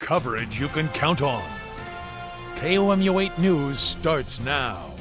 coverage you can count on. KOMU-8 News starts now.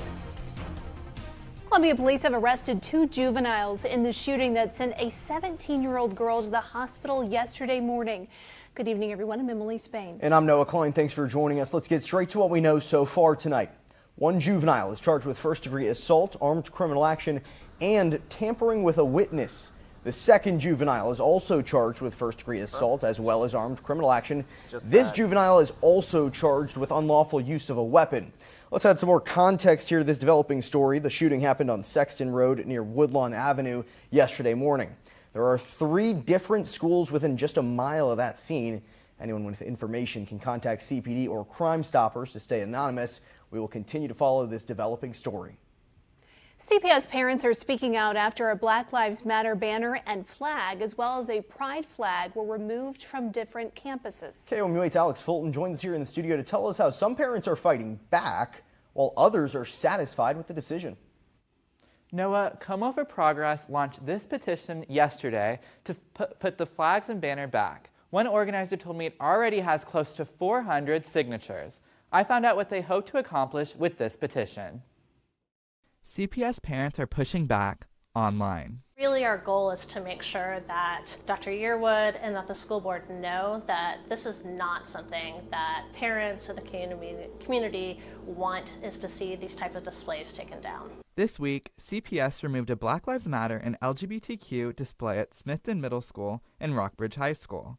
Columbia police have arrested 2 juveniles in the shooting that sent a 17-year-old girl to the hospital yesterday morning. Good evening, everyone. I'm Emily Spain. And I'm Noah Klein. Thanks for joining us. Let's get straight to what we know so far tonight. 1 juvenile is charged with first-degree assault, armed criminal action, and tampering with a witness. The 2nd juvenile is also charged with first-degree assault as well as armed criminal action. This juvenile is also charged with unlawful use of a weapon. Let's add some more context here to this developing story. The shooting happened on Sexton Road near Woodlawn Avenue yesterday morning. There are 3 different schools within just a mile of that scene. Anyone with information can contact CPD or Crime Stoppers to stay anonymous. We will continue to follow this developing story. CPS parents are speaking out after a Black Lives Matter banner and flag, as well as a pride flag, were removed from different campuses. KOMU-8's Alex Fulton joins us here in the studio to tell us how some parents are fighting back while others are satisfied with the decision. Noah, KOMU for Progress launched this petition yesterday to put the flags and banner back. One organizer told me it already has close to 400 signatures. I found out what they hope to accomplish with this petition. CPS parents are pushing back online. Really, our goal is to make sure that Dr. Yearwood and that the school board know that this is not something that parents or the community want, is to see these type of displays taken down. This week, CPS removed a Black Lives Matter and LGBTQ display at Smithton Middle School and Rockbridge High School.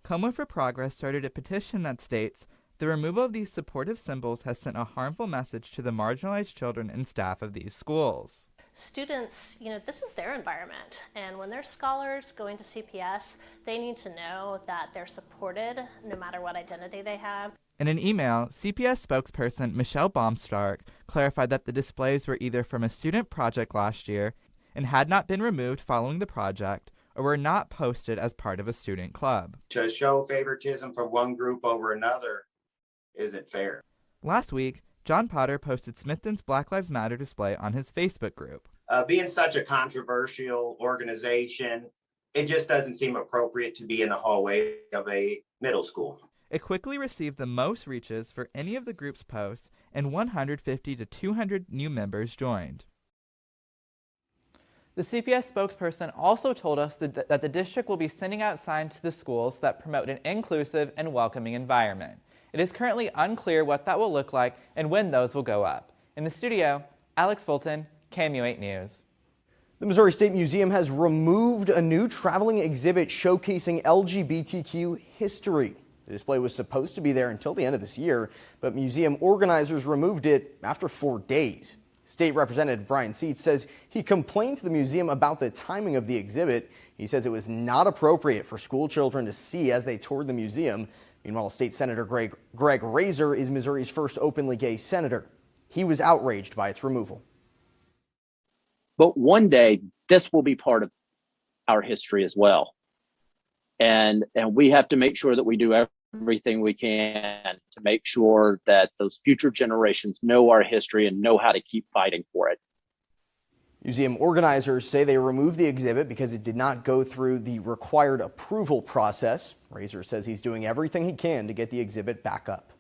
KOMU for Progress started a petition that states, "The removal of these supportive symbols has sent a harmful message to the marginalized children and staff of these schools." Students, this is their environment, and when they're scholars going to CPS, they need to know that they're supported no matter what identity they have. In an email, CPS spokesperson Michelle Baumstark clarified that the displays were either from a student project last year and had not been removed following the project, or were not posted as part of a student club. To show favoritism from one group over another isn't fair. Last week, John Potter posted Smithton's Black Lives Matter display on his Facebook group. Being such a controversial organization, it just doesn't seem appropriate to be in the hallway of a middle school. It quickly received the most reaches for any of the group's posts, and 150 to 200 new members joined. The CPS spokesperson also told us that the district will be sending out signs to the schools that promote an inclusive and welcoming environment. It is currently unclear what that will look like and when those will go up. In the studio, Alex Fulton, KMU-8 News. The Missouri State Museum has removed a new traveling exhibit showcasing LGBTQ history. The display was supposed to be there until the end of this year, but museum organizers removed it after 4 days. State Representative Brian Seitz says he complained to the museum about the timing of the exhibit. He says it was not appropriate for school children to see as they toured the museum. Meanwhile, State Senator Greg Razor is Missouri's first openly gay senator. He was outraged by its removal. But one day, this will be part of our history as well. And we have to make sure that we do everything we can to make sure that those future generations know our history and know how to keep fighting for it. Museum organizers say they removed the exhibit because it did not go through the required approval process. Razor says he's doing everything he can to get the exhibit back up.